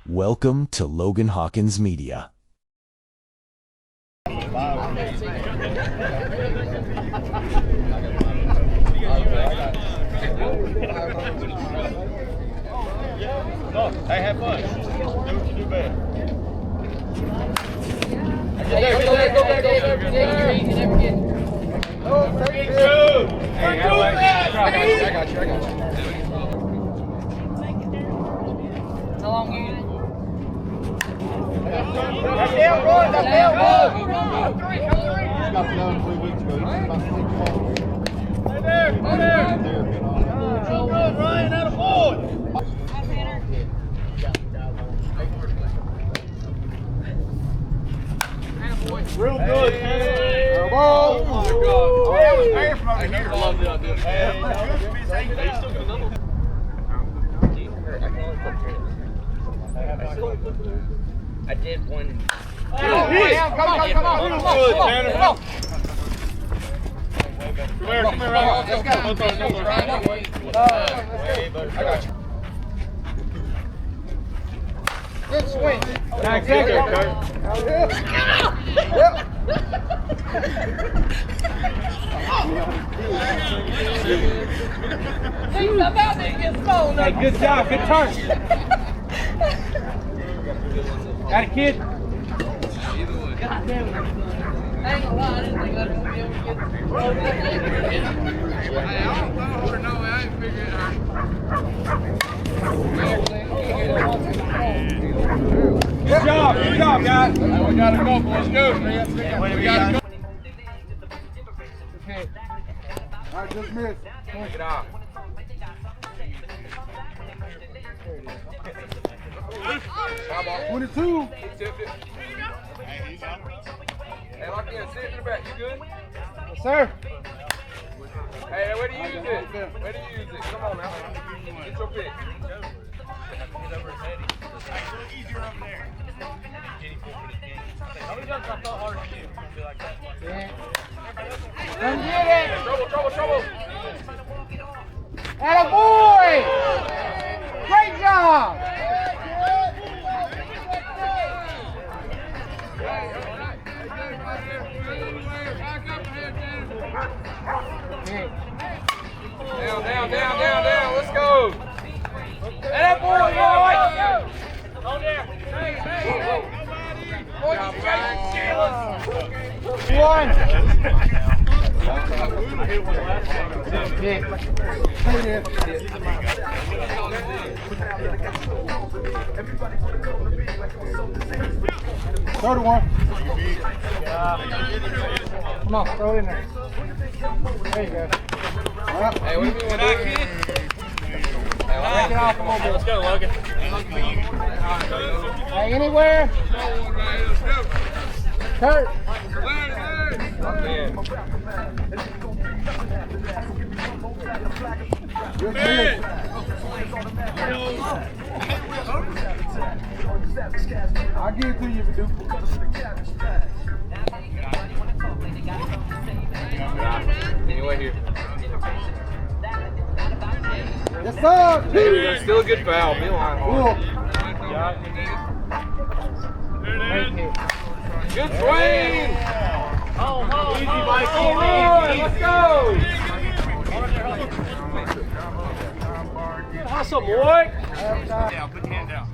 Welcome to Logan Hawkins Media. Hey, have fun. Do what you do best. Go back. Take it easy, never get it. Hey, I got you. How long you? That's down, Roy. That's down, Roy. Got to know 3 weeks ago. He's about 6 pounds. Hey there. Hey there. So good, Ryan. Out of boy. Real good, Tanner. Ball. Oh, my God. Oh, that was fair from over here. I love that. Hey, you still get another one. I did one. Come on. Good, Tanner. Come here, Ryan. Let's go. I got you. Good swing. Back there, Kurt. Yep. He's about to get thrown. Hey, good job. Good turn. Got a kid? God damn it. I ain't gonna lie, I didn't think I was gonna be able to get Good job, guys. We gotta go, boys. Go. We gotta go. All right, just missed. Take it off. 22. Hey, lock in. Sit in the back. You good? Yes, sir. Hey, where do you use it? Where do you use it? Come on now. Get your pick. Come get it. Trouble. Atta boy. Great job. Down. Let's go. That boy, Hold there. One. Hey, Stay there. Third one. Come on, throw it in there. There you go. All right. what do you mean with that kid? Take it off a little bit. Let's go, Logan. Hey, anywhere? Kurt. Good hit. I'll give it to you if you do. Anyway, here. Yes, sir. Still a good foul. Be line hard. Good swing. Easy, Mike. Let's go. Awesome, boy. Down, put your hand down.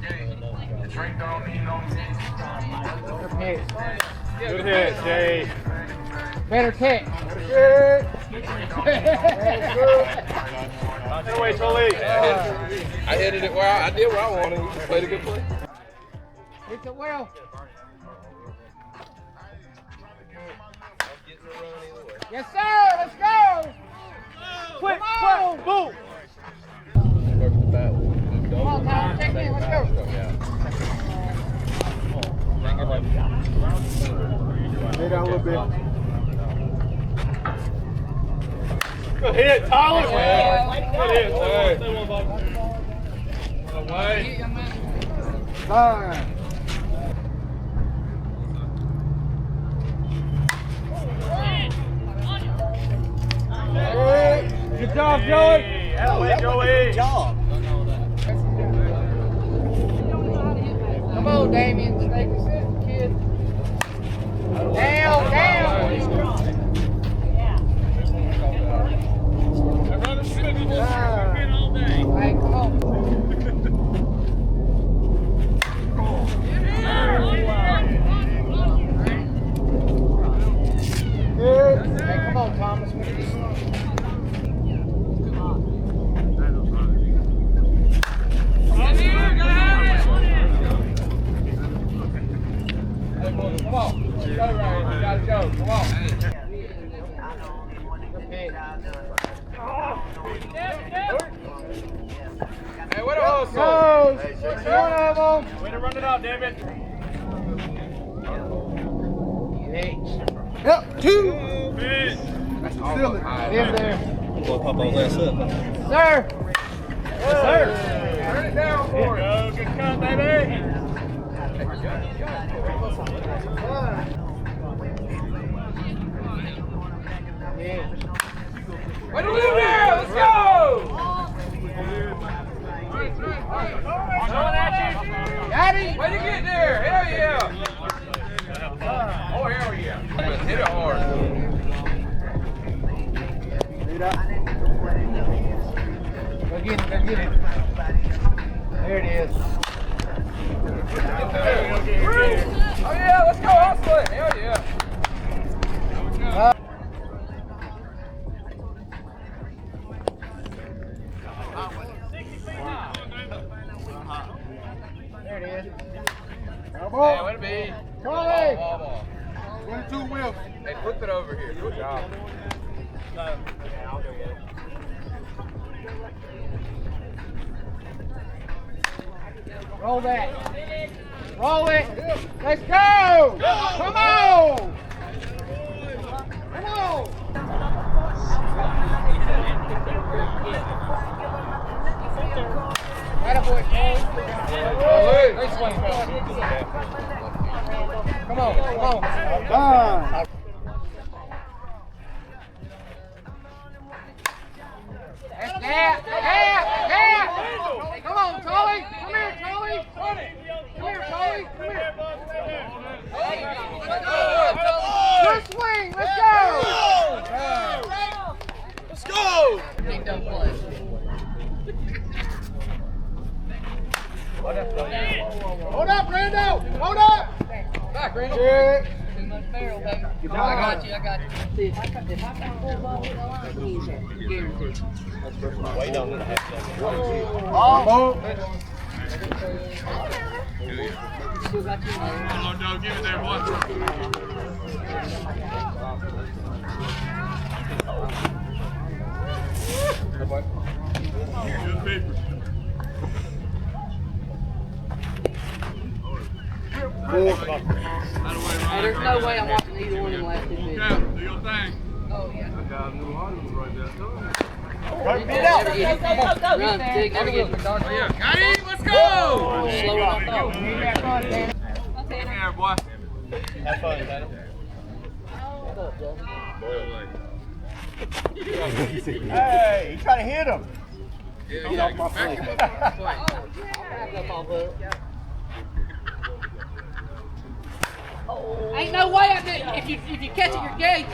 Good hit, Jay. Better kick. Get away, Tully. I hit it where I did what I wanted. You played a good play. Hit it well. Yes, sir. Let's go. Quick, boom. Come on, Tyler. Check in. Let's go. Lay down a little bit. Good hit, Tyler. Good hit. Away. Time. Good job, Joey. Joey. Good job. Damien. Stay consistent, kid. Down, down. Hey, come on. Hey, come on, Thomas. Come on. Go, Ryan. You gotta go. Come on. Hey, what a hustle. Go! One of them. Way to run it out, David. Yep, two. That's Still it. In there. Boy, pop all that up. Sir. Yes, sir. Turn it down for it. Go, good cut, baby. Way to live there. Let's go. Got him. Way to get there. Hell yeah. Oh, hell yeah. Hit it hard. Go get it, go get it. There it is. Oh yeah, let's go hustle it. Hell yeah. There it is. Hey, way to be. Charlie. Ball. 22 wheels. Hey, flip it over here. Good job. Roll that. Roll it. Let's go. Come on. Come on. Attaboy, Cole. Nice swing. Come on, come on. Done. That's that. Come on, Charlie. Come here, Charlie. Come here, Charlie. Come here. Good swing. Let's go. Let's go. Hold up, Brando. Hold up. Back, Randy. Yeah. Too much barrel, baby. I got you. If I can pull ball with the line, easy. Guaranteed. Wait on it. Oh. Still got you. Come on, Doug. Give it there, boy. Good paper. Hey, there's no way I'm watching either one of them last 2 minutes. Do your thing. Oh, yeah. Right, beat it out. Run, Dig, never get McDonald's. Yeah, got him. Let's go. Slow it up, though. Give me that fun, Dan. Come here, boy. Have fun, Adam. Hey, he trying to hit him. Yeah, Get off my back foot. him up. Back up off of it. Ain't no way I did. If you catch it, you're gay.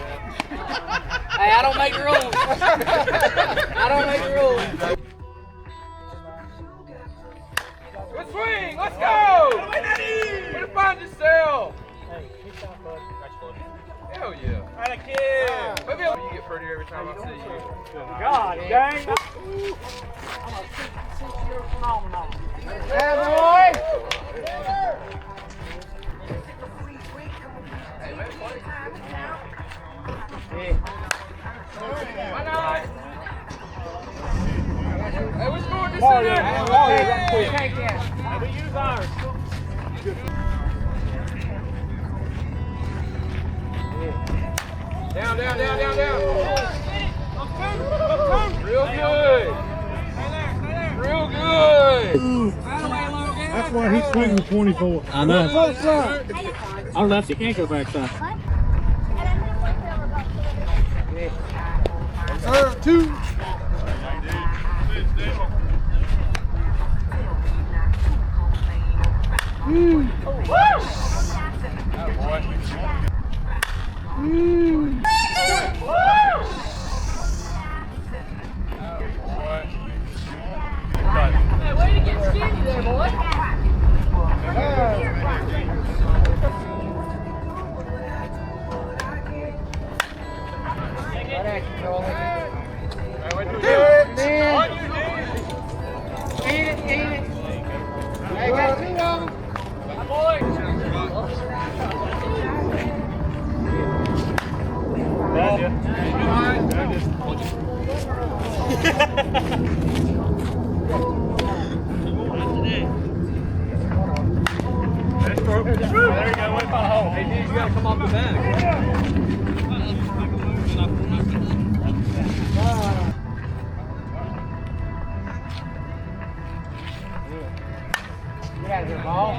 Hey, I don't make the rules. I don't make the rules. Good swing. Let's go. Way to find yourself. Hell yeah. Right, kid. Maybe you get prettier every time I see you. God dang. I'm a 6-year phenomenon. Yeah, boy. Why not? Hey, we scored this Ball, in there. yeah. Hey, Ball, hey. yeah. Take that. We use ours. Down. Real good. Real good. That's why he's swinging 24. I know. Both sides. Our lefty can't go backside. Serve two. Hey, way to get skinny there, boy. Hey, got 2 of them. There you go. Wait for the hole. Hey, dude, you gotta come off the back. Get out of here, ball.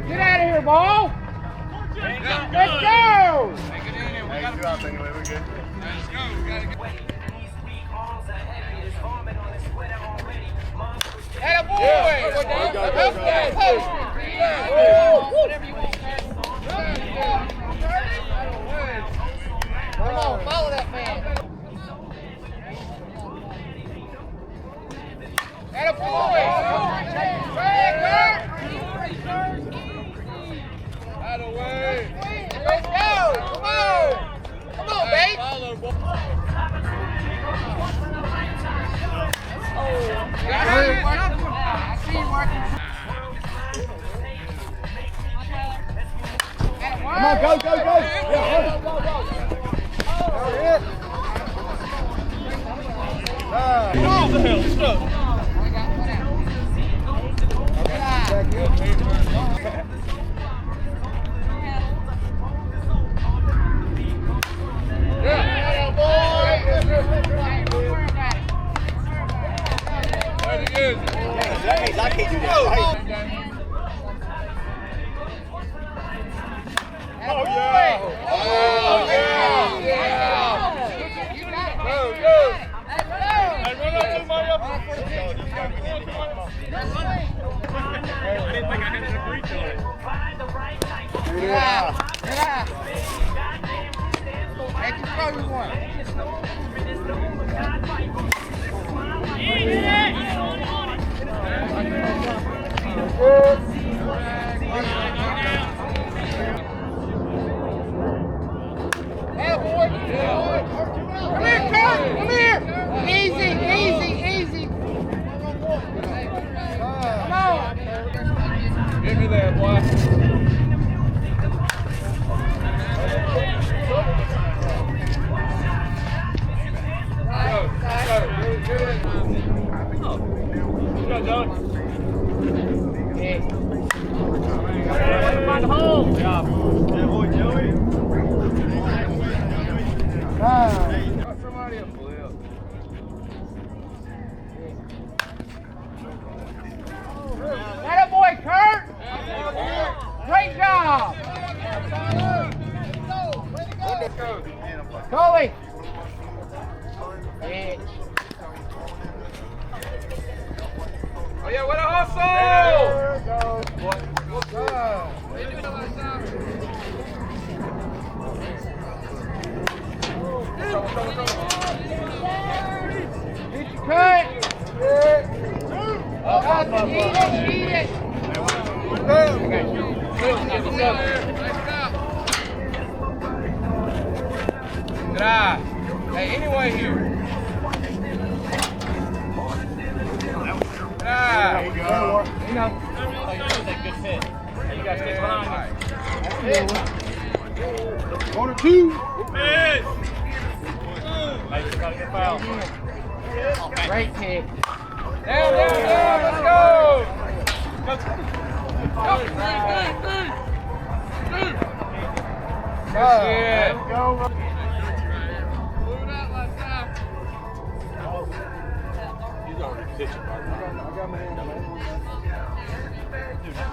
Get out of here, ball. Let's go. Hey, boy! Whatever you want, man. Come on, follow that man. Hey, boy! Out of the way! Let's go. Come on. Come on, babe. Follow, boy. I see you working. Come on, go, go, go. Yeah, go, go, go. What the hell? Stop. That means I can't do that. Oh, yeah! Oh, yeah! Yeah! Go, go! Hey, run up somebody up! I didn't think I had an agree to it. Yeah. Hey, you throw you one. Hey, boy! Come here, Kurt. Come here. Easy, easy, easy. Come on. Get me there, boy. Go, Joey. Find the hole. Good job. Yeah, boy, Joey. Got somebody a flip. That boy, Kurt. Great job. Coley. Oh, yeah, what a hustle! There it goes. Get your cut. Eat it. Good eye. Hey, anyway here. Good eye. There you go. You know. Good fit. You guys stick behind me. One or two. Hey, you gotta get fouled. Great kick. Down, down, down. Let's go. Good shit. Go. He's already pitching, I got my hand up, man.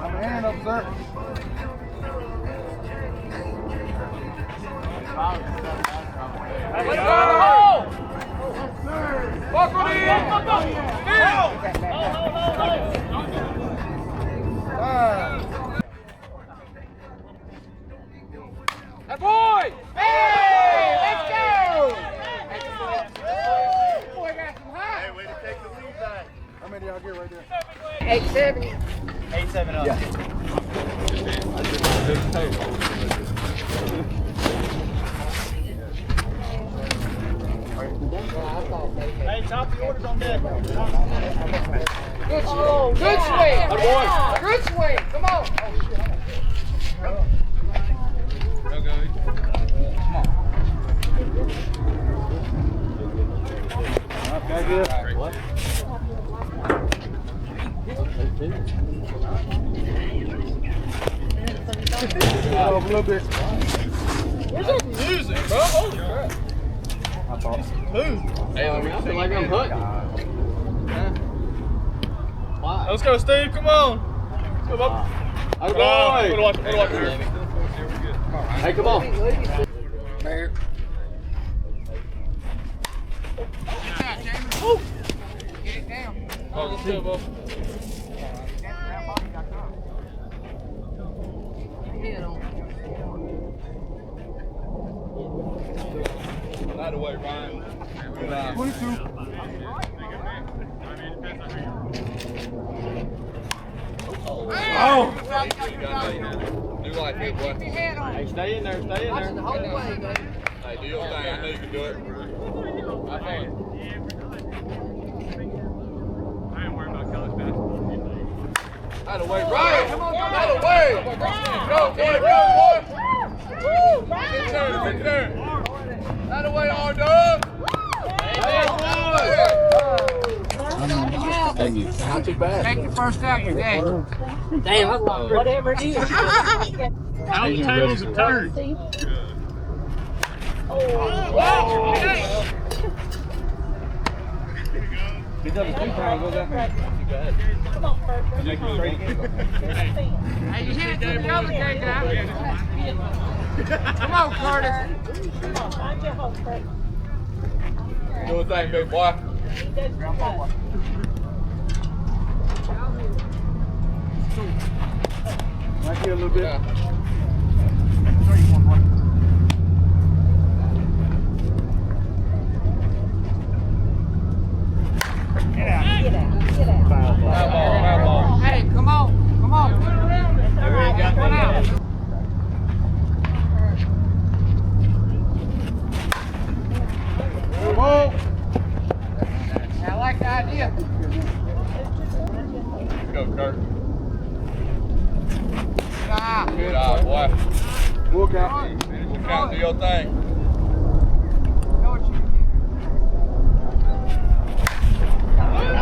My hand up, sir. Let's go. Buckle in. Ah. 8-7 up. Hey, top the orders on deck. Good swing. Good swing. Good swing. Come on. Oh, shit. Okay, good. What? A little bit. Where's that music, bro? Holy crap. Hey, I feel like I'm hunting. Why? Let's go, Steve. Come on. Come on. Oh, What do boy. I do here? Hey, come on. Get it down. Oh, let's go, Bo. That away, Ryan. Good eye. 22. Oh! New life here, boy. Hey, stay in there, stay in there. The whole way, baby. Hey, do your thing. I know you can do it. Have fun. That away, Ryan! That away! Go, boy, go, boy! Get there. That away, R-Dub! Thank you. Not too bad. Take your first out your day. Damn, I thought whatever it is. How the tables are turned. He does it 2 times, goes out there. Hey, you hit it to the other gay guy. Come on, Curtis. Do your thing, big boy. Right here a little bit. Foul ball. Hey, come on. Come on. Come out. I like the idea. Go, Kurt. Ah. Good eye, boy. Walk out. Look out, do your thing. Know what you can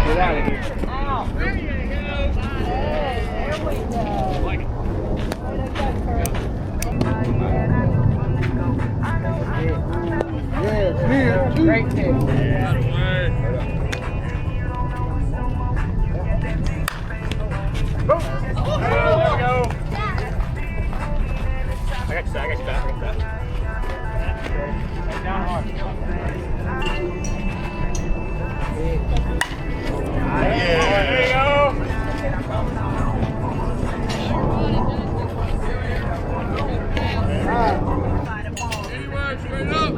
Get out of here. do. Great kick. That away. There we go. I got you back, Down hard. There you go. Anyway, straight up.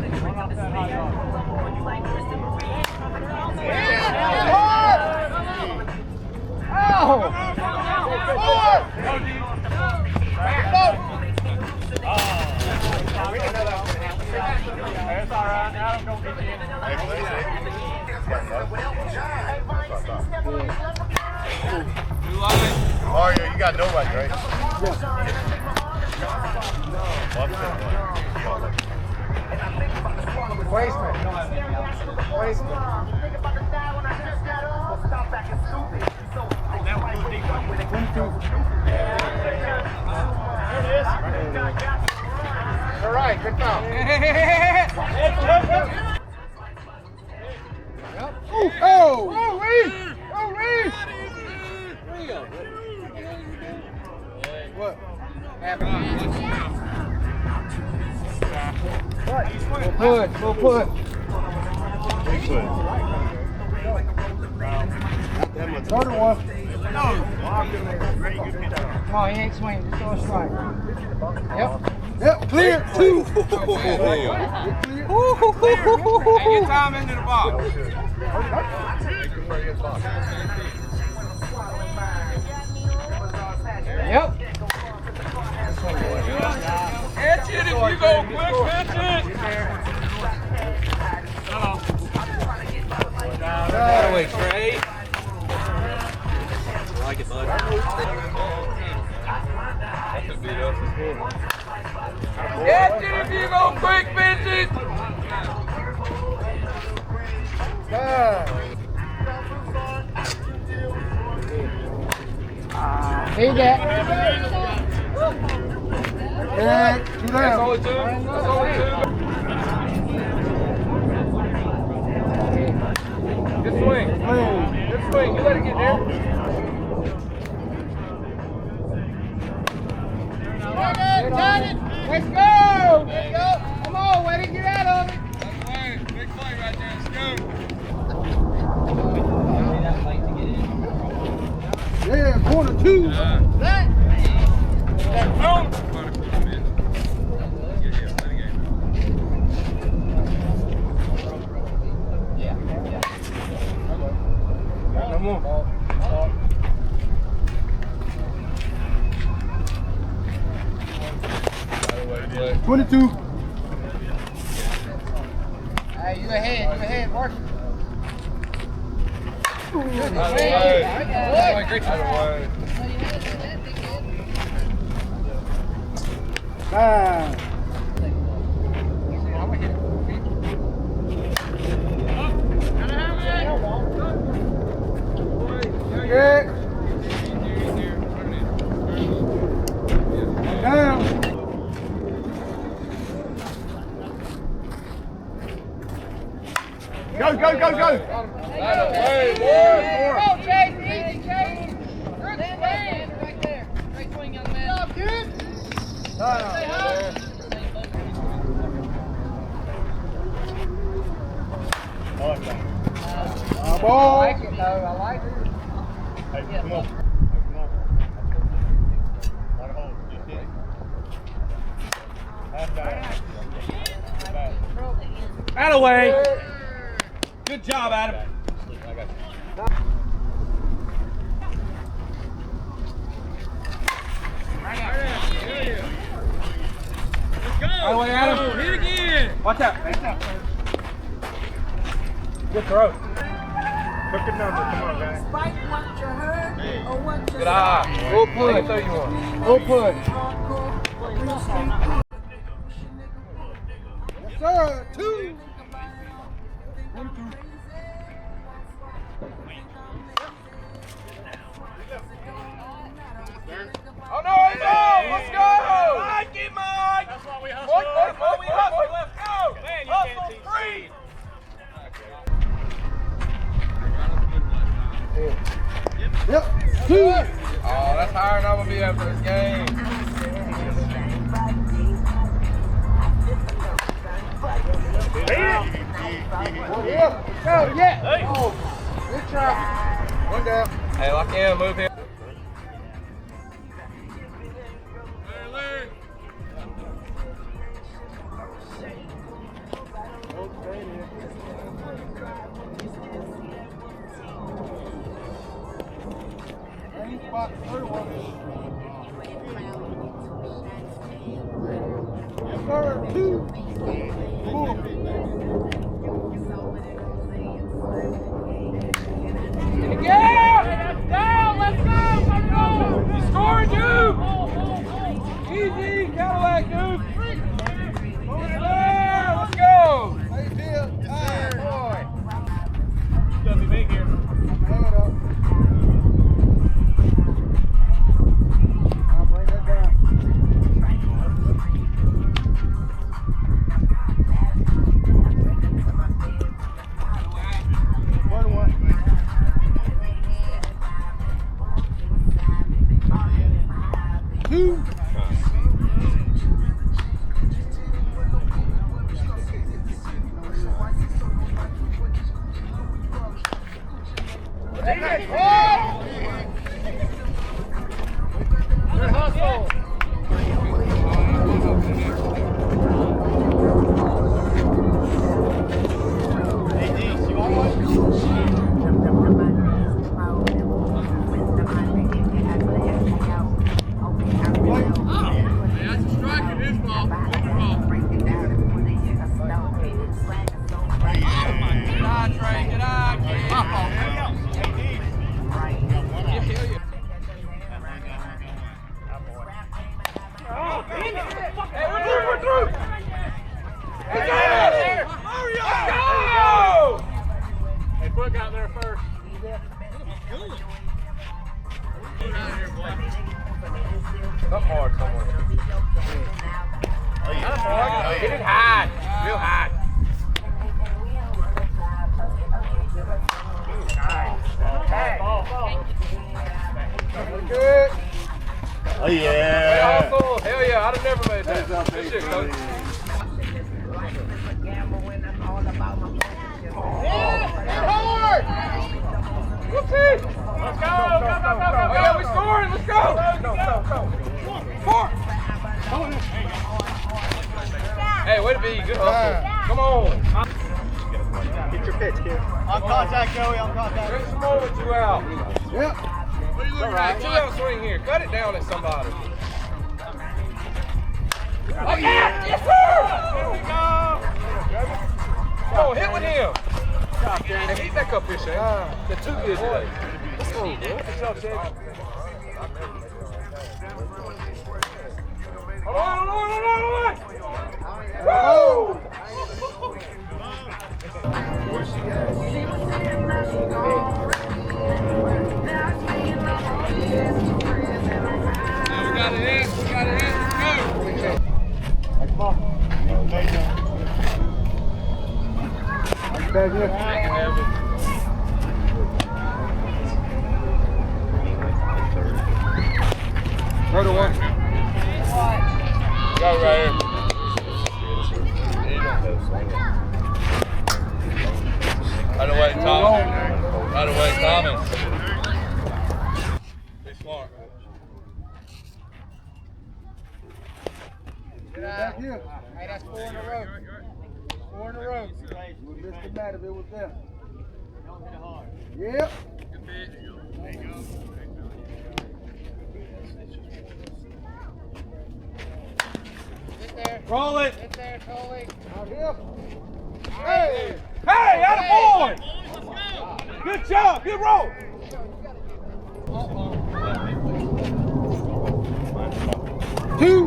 That's all right. Adam gonna get you in. Mario, you got nobody, right? Wasteman. Wasteman. All right, good foul. What? We'll put. Carter one. Come on, he ain't swinging. Just throw a strike. Yep, clear. Two. Hey, get time into the box. Catch it if you go quick, Vincent. See that? Yeah, That's only two. That's only two. Good swing. Good swing. You let it get there. Got it. Let's go. Let's go. Come on, way to get out of it. Big play right there. Let's go. Yeah, corner two. No more. 22. Hey, you ahead, Mark. Great try. Down. Go, go, go, go. Go, Chase. Easy, Chase. Good swing. Right there. Great swing, young man. Good. Ball. I like it, though. I like it. Hey, come on. Lot of holes. Just hit. Half back. Attaway. Good job, Adam. I got you. Attaway, Adam. Hit again. Watch out. Good throw. Look at number. Come on, guys. Good eye. Full push. That's all you want. Full push. Yes, sir. 2. 22. Oh no, let's go! Mike, get Mike! That's why we hustle. Mike, we hustle. Let's go! Man, you Hustle can't teach. 3! Yep. 2. Oh, that's higher than I'm gonna be after this game. Yep. Go, yeah. Hey. Oh, good try. One down. Hey, lock in, move here. Spot 31. Yes, sir. 2. 4. Yeah! Down, let's go! You scoring, dude! Easy, Cadillac, dude! Move it there, let's go! How you feel? Boy. It's gonna be big here. Hang it up. I'll bring that down. Wait. Up hard somewhere. Not hard. Get it high. Real high. Good. Oh yeah. Hell yeah, I'd have never made that. Good shit, coach. Hard! Whoopsie! Let's go! Oh yeah, we scoring! Let's go! Four! Hey, way to be. Good hustle. Come on. Get your pitch, kid. On contact, Joey. On contact. Bring some more with you out. Yep. All right, chill out swing here. Cut it down at somebody. Oh yeah! Yes, sir! There we go! Come on, hit with him. And he's back up here, Shane. They're too good today. Let's go, bro. Good job, Shane. Hold on. Woo! We got it in. Let's go. Back here. Throw the one. Go right here. Out of the way, Thomas. Out of the way, Thomas. Be smart. Back here. Hey, that's 4 in a row. 4 in a row. You would miss the bat if it was there. Don't hit it hard. Yep. There you go. Sit there. Roll it. Sit there, Coley. Out here. Hey! Hey, out of boy! Good job, good roll! Two.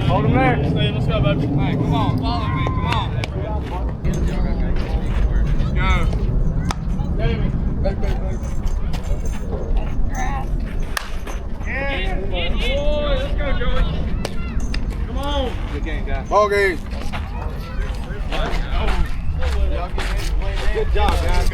Hold him there. Let's go, baby. All right, come on, follow me. Come on. Let's go. Boy, let's go, Joey. Come on. Good game, guys. Ball game. Good job, guys.